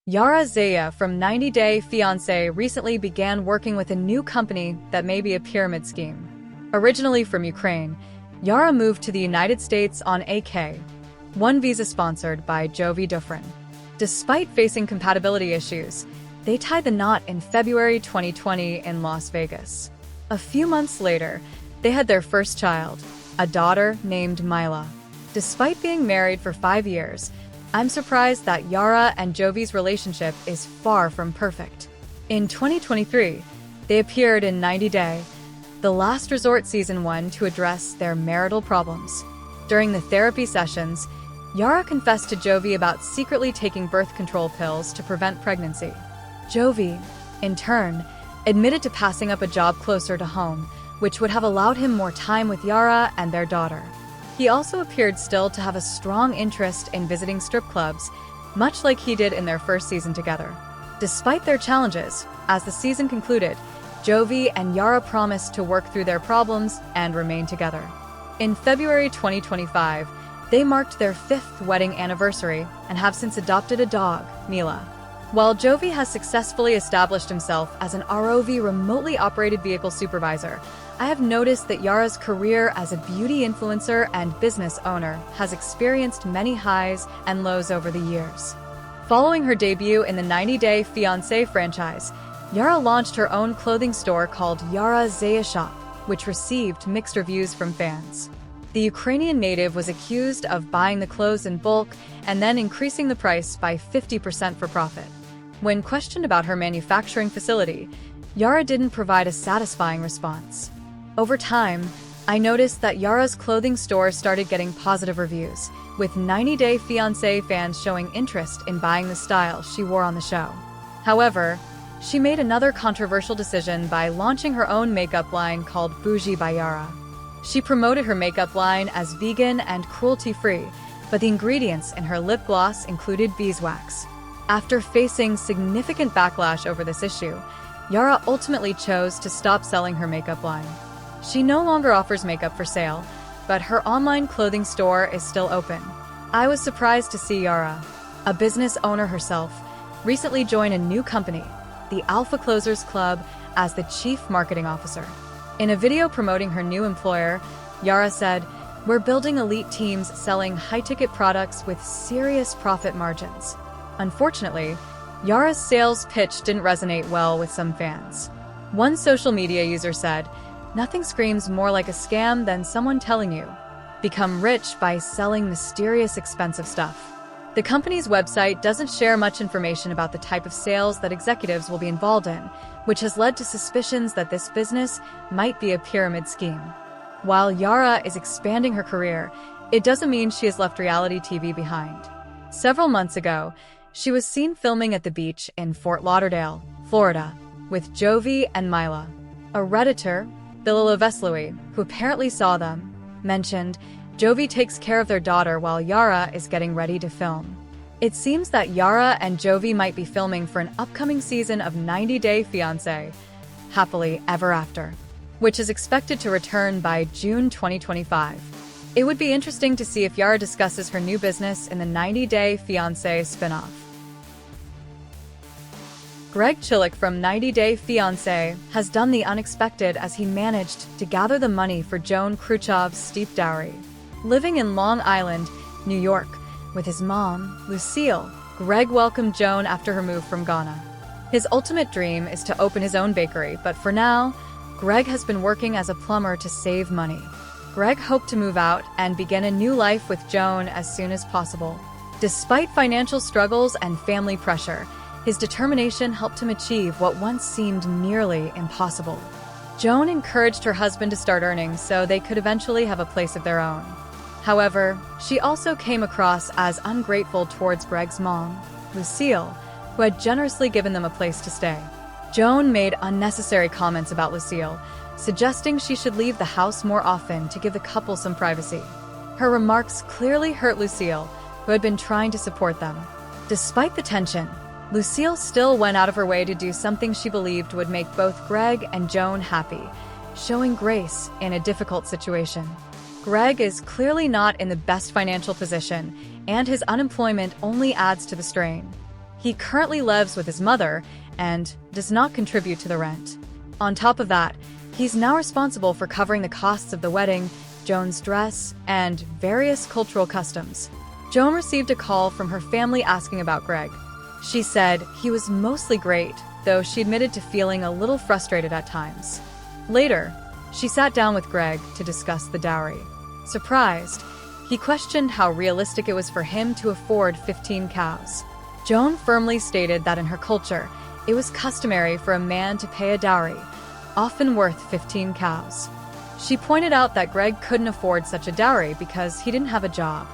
Yara Zaya from 90 Day Fiancé recently began working with a new company that may be a pyramid scheme. Originally from Ukraine, Yara moved to the United States on a K-1 visa sponsored by Joan. Despite facing compatibility issues, they tied the knot in February 2020 in Las Vegas. A few months later, they had their first child, a daughter named Mila. Despite being married for 5 years, I'm surprised that Yara and Jovi's relationship is far from perfect. In 2023, they appeared in 90 Day, the last resort season 1 to address their marital problems. During the therapy sessions, Yara confessed to Jovi about secretly taking birth control pills to prevent pregnancy. Jovi, in turn, admitted to passing up a job closer to home, which would have allowed him more time with Yara and their daughter. He also appeared still to have a strong interest in visiting strip clubs, much like he did in their first season together. Despite their challenges, as the season concluded, Jovi and Yara promised to work through their problems and remain together. In February 2025, they marked their 5th wedding anniversary and have since adopted a dog, Mila. While Jovi has successfully established himself as an ROV remotely operated vehicle supervisor, I have noticed that Yara's career as a beauty influencer and business owner has experienced many highs and lows over the years. Following her debut in the 90 Day Fiancé franchise, Yara launched her own clothing store called Yara Zaya Shop, which received mixed reviews from fans. The Ukrainian native was accused of buying the clothes in bulk and then increasing the price by 50% for profit. When questioned about her manufacturing facility, Yara didn't provide a satisfying response. Over time, I noticed that Yara's clothing store started getting positive reviews, with 90 Day Fiancé fans showing interest in buying the style she wore on the show. However, she made another controversial decision by launching her own makeup line called Bougie by Yara. She promoted her makeup line as vegan and cruelty-free, but the ingredients in her lip gloss included beeswax. After facing significant backlash over this issue, Yara ultimately chose to stop selling her makeup line. She no longer offers makeup for sale, but her online clothing store is still open. I was surprised to see Yara, a business owner herself, recently join a new company, the Alpha Closers Club, as the Chief Marketing Officer. In a video promoting her new employer, Yara said, "We're building elite teams selling high-ticket products with serious profit margins." Unfortunately, Yara's sales pitch didn't resonate well with some fans. One social media user said, "Nothing screams more like a scam than someone telling you, become rich by selling mysterious expensive stuff." The company's website doesn't share much information about the type of sales that executives will be involved in, which has led to suspicions that this business might be a pyramid scheme. While Yara is expanding her career, it doesn't mean she has left reality TV behind. Several months ago, she was seen filming at the beach in Fort Lauderdale, Florida, with Jovi and Mila. A Redditor, Bilal Veslui, who apparently saw them, mentioned, "Jovi takes care of their daughter while Yara is getting ready to film." It seems that Yara and Jovi might be filming for an upcoming season of 90 Day Fiancé, Happily Ever After, which is expected to return by June 2025. It would be interesting to see if Yara discusses her new business in the 90 Day Fiancé spin-off. Greg Chillick from 90 Day Fiancé has done the unexpected as he managed to gather the money for Joan Khrushchev's steep dowry. Living in Long Island, New York, with his mom, Lucille, Greg welcomed Joan after her move from Ghana. His ultimate dream is to open his own bakery, but for now, Greg has been working as a plumber to save money. Greg hoped to move out and begin a new life with Joan as soon as possible. Despite financial struggles and family pressure, his determination helped him achieve what once seemed nearly impossible. Joan encouraged her husband to start earning so they could eventually have a place of their own. However, she also came across as ungrateful towards Greg's mom, Lucille, who had generously given them a place to stay. Joan made unnecessary comments about Lucille, suggesting she should leave the house more often to give the couple some privacy. Her remarks clearly hurt Lucille, who had been trying to support them. Despite the tension, Lucille still went out of her way to do something she believed would make both Greg and Joan happy, showing grace in a difficult situation. Greg is clearly not in the best financial position, and his unemployment only adds to the strain. He currently lives with his mother and does not contribute to the rent. On top of that, he's now responsible for covering the costs of the wedding, Joan's dress, and various cultural customs. Joan received a call from her family asking about Greg. She said he was mostly great, though she admitted to feeling a little frustrated at times. Later, she sat down with Greg to discuss the dowry. Surprised, he questioned how realistic it was for him to afford 15 cows. Joan firmly stated that in her culture, it was customary for a man to pay a dowry, often worth 15 cows. She pointed out that Greg couldn't afford such a dowry because he didn't have a job.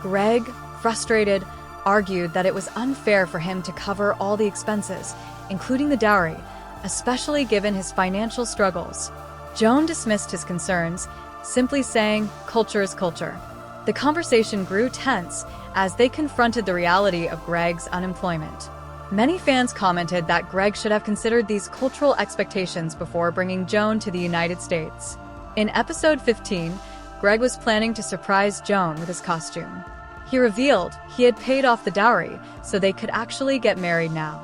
Greg, frustrated, argued that it was unfair for him to cover all the expenses, including the dowry, especially given his financial struggles. Joan dismissed his concerns, simply saying, "Culture is culture." The conversation grew tense as they confronted the reality of Greg's unemployment. Many fans commented that Greg should have considered these cultural expectations before bringing Joan to the United States. In episode 15, Greg was planning to surprise Joan with his costume. He revealed he had paid off the dowry so they could actually get married now.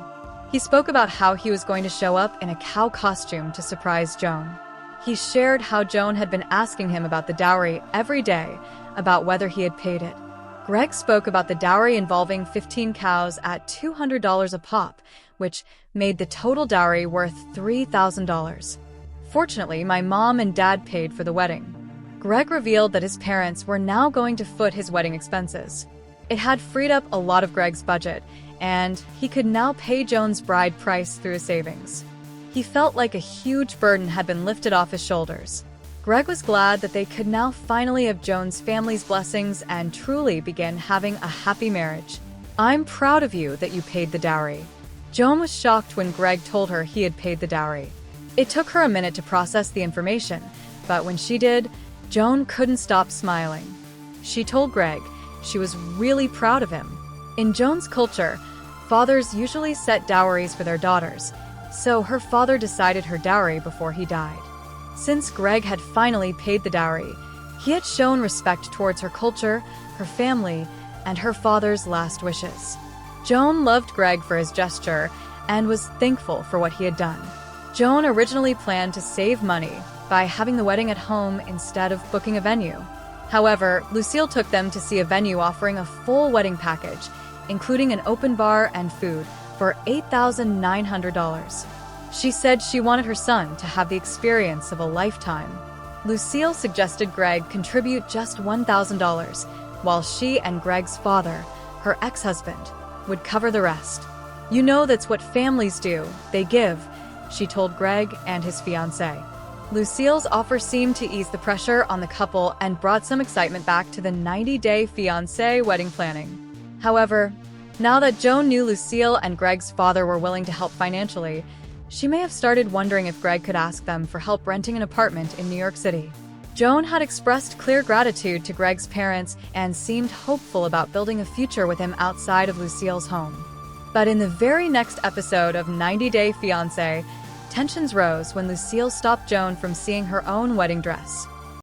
He spoke about how he was going to show up in a cow costume to surprise Joan. He shared how Joan had been asking him about the dowry every day, about whether he had paid it. Greg spoke about the dowry involving 15 cows at $200 a pop, which made the total dowry worth $3,000. "Fortunately, my mom and dad paid for the wedding." Greg revealed that his parents were now going to foot his wedding expenses. It had freed up a lot of Greg's budget, and he could now pay Joan's bride price through his savings. He felt like a huge burden had been lifted off his shoulders. Greg was glad that they could now finally have Joan's family's blessings and truly begin having a happy marriage. "I'm proud of you that you paid the dowry." Joan was shocked when Greg told her he had paid the dowry. It took her a minute to process the information, but when she did, Joan couldn't stop smiling. She told Greg she was really proud of him. In Joan's culture, fathers usually set dowries for their daughters, so her father decided her dowry before he died. Since Greg had finally paid the dowry, he had shown respect towards her culture, her family, and her father's last wishes. Joan loved Greg for his gesture and was thankful for what he had done. Joan originally planned to save money by having the wedding at home instead of booking a venue. However, Lucille took them to see a venue offering a full wedding package, including an open bar and food, for $8,900. She said she wanted her son to have the experience of a lifetime. Lucille suggested Greg contribute just $1,000, while she and Greg's father, her ex-husband, would cover the rest. "You know that's what families do, they give," she told Greg and his fiancé. Lucille's offer seemed to ease the pressure on the couple and brought some excitement back to the 90-day fiancé wedding planning. However, now that Joan knew Lucille and Greg's father were willing to help financially, she may have started wondering if Greg could ask them for help renting an apartment in New York City. Joan had expressed clear gratitude to Greg's parents and seemed hopeful about building a future with him outside of Lucille's home. But in the very next episode of 90-Day Fiancé, tensions rose when Lucille stopped Joan from seeing her own wedding dress.